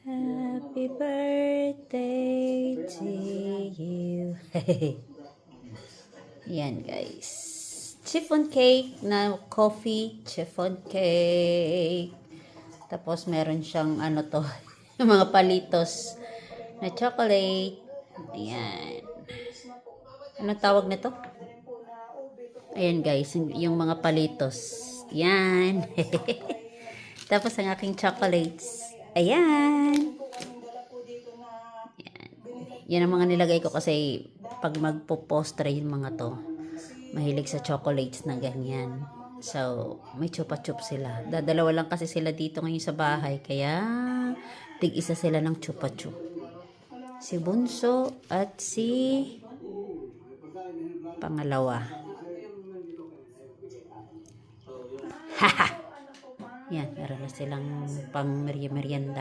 Happy birthday to you. Yan guys. Chiffon cake na coffee. Chiffon cake. Tapos meron siyang ano to. Yung mga palitos na chocolate. Ayan. Anong tawag nito? Ayan guys. Yung mga palitos. Ayan. Tapos ang aking chocolates. Ayan. Yan ang mga nilagay ko kasi pag magpo-postre yung mga to, mahilig sa chocolates na ganyan. So, may chupa-chup sila. Dadalawa lang kasi sila dito ngayon sa bahay. Kaya, tig-isa sila ng chupa-chup. Si Bunso at si pangalawa. Haha! Yan, meron na silang pang merienda.